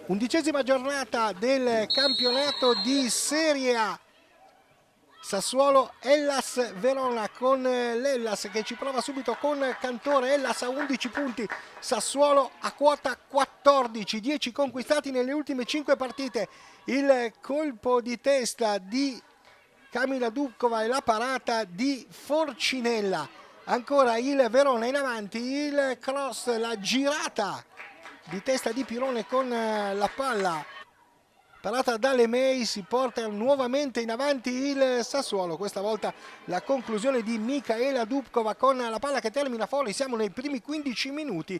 11ª giornata del campionato di Serie A. Sassuolo Hellas Verona con l'Hellas che ci prova subito con Cantore. Hellas a 11 punti, Sassuolo a quota 14, 10 conquistati nelle ultime 5 partite. Il colpo di testa di Kamila Dubkova e la parata di Forcinella. Ancora il Verona in avanti, il cross, la girata di testa di Pirone con la palla parata da Lemay, si porta nuovamente in avanti il Sassuolo. Questa volta la conclusione di Michaela Dubkova con la palla che termina fuori. Siamo nei primi 15 minuti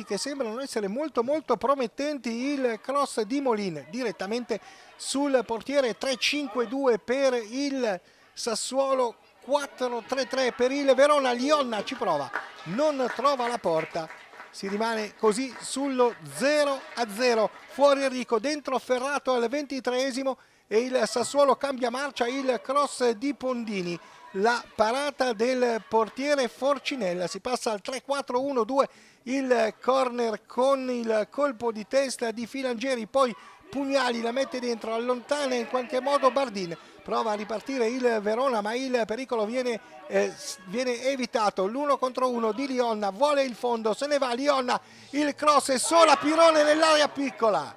che sembrano essere molto promettenti. Il cross di Molin direttamente sul portiere. 3-5-2 per il Sassuolo, 4-3-3 per il Verona. Lionna ci prova, non trova la porta. Si rimane così sullo 0-0. Fuori Enrico, dentro Ferrato al 23esimo e il Sassuolo cambia marcia. Il cross di Pondini, la parata del portiere Forcinella. Si passa al 3-4-1-2. Il corner con il colpo di testa di Filangieri, poi Pugnali la mette dentro, allontana in qualche modo Bardin. Prova a ripartire il Verona, ma il pericolo viene evitato. L'1 contro 1 di Lionna, vuole il fondo, se ne va Lionna, il cross è sola, Pirone nell'area piccola.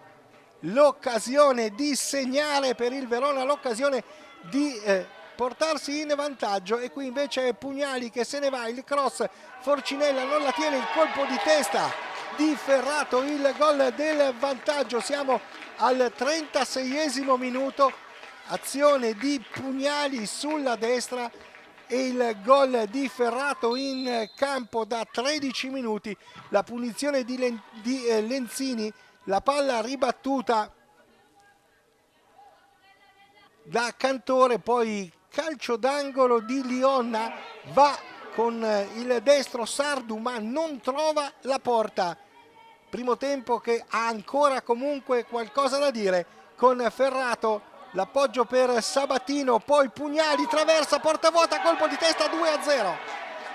L'occasione di segnare per il Verona, l'occasione di portarsi in vantaggio, e qui invece è Pugnali che se ne va. Il cross, Forcinella non la tiene, il colpo di testa di Ferrato, il gol del vantaggio. Siamo al 36esimo minuto. Azione di Pugnali sulla destra e il gol di Ferrato in campo da 13 minuti. La punizione di Lenzini, la palla ribattuta da Cantore, poi calcio d'angolo di Lionna, va con il destro Sardu ma non trova la porta. Primo tempo che ha ancora comunque qualcosa da dire con Ferrato. L'appoggio per Sabatino, poi Pugnali, traversa, porta vuota, colpo di testa, 2-0.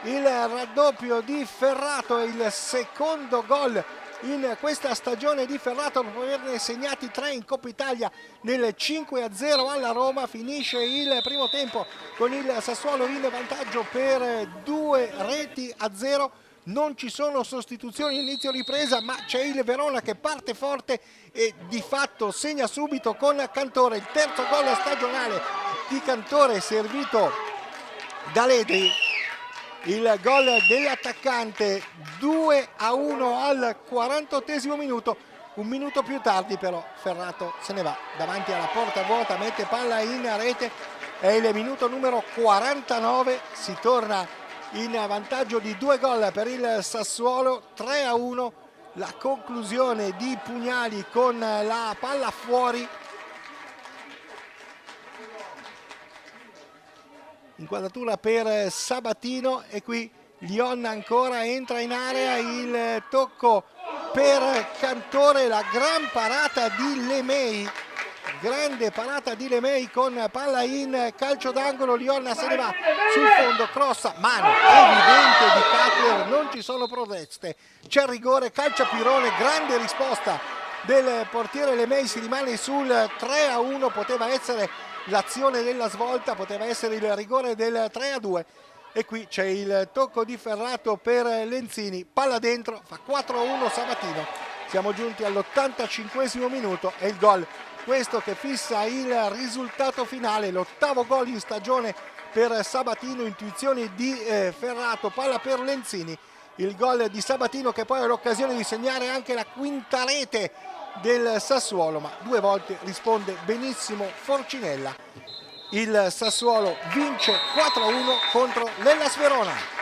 Il raddoppio di Ferrato è il secondo gol in questa stagione di Ferrato, dopo averne segnati 3 in Coppa Italia nel 5-0 alla Roma. Finisce il primo tempo con il Sassuolo in vantaggio per 2-0. Non ci sono sostituzioni inizio ripresa, ma c'è il Verona che parte forte e di fatto segna subito con Cantore. Il terzo gol stagionale di Cantore servito da Ledri. Il gol dell'attaccante, 2-1 al 48esimo minuto. Un minuto più tardi però Ferrato se ne va davanti alla porta vuota, mette palla in rete. È il minuto numero 49, si torna in vantaggio di 2 gol per il Sassuolo, 3-1. La conclusione di Pugnali con la palla fuori. Inquadratura per Sabatino e qui Lionna ancora entra in area, il tocco per Cantore, la gran parata di Lemay. Grande parata di Lemay con palla in calcio d'angolo. Lionna se ne va sul fondo, crossa, mano evidente di Cutler, non ci sono proteste, c'è rigore, calcia Pirone, grande risposta del portiere Lemay. Si rimane sul 3-1, poteva essere l'azione della svolta, poteva essere il rigore del 3-2 e qui c'è il tocco di Ferrato per Lenzini, palla dentro, fa 4-1 Sabatino. Siamo giunti all'85esimo minuto e il gol questo che fissa il risultato finale, l'8º gol in stagione per Sabatino. Intuizioni di Ferrato, palla per Lenzini, il gol di Sabatino che poi ha l'occasione di segnare anche la quinta rete del Sassuolo, ma 2 volte risponde benissimo Forcinella. Il Sassuolo vince 4-1 contro l'Hellas Verona.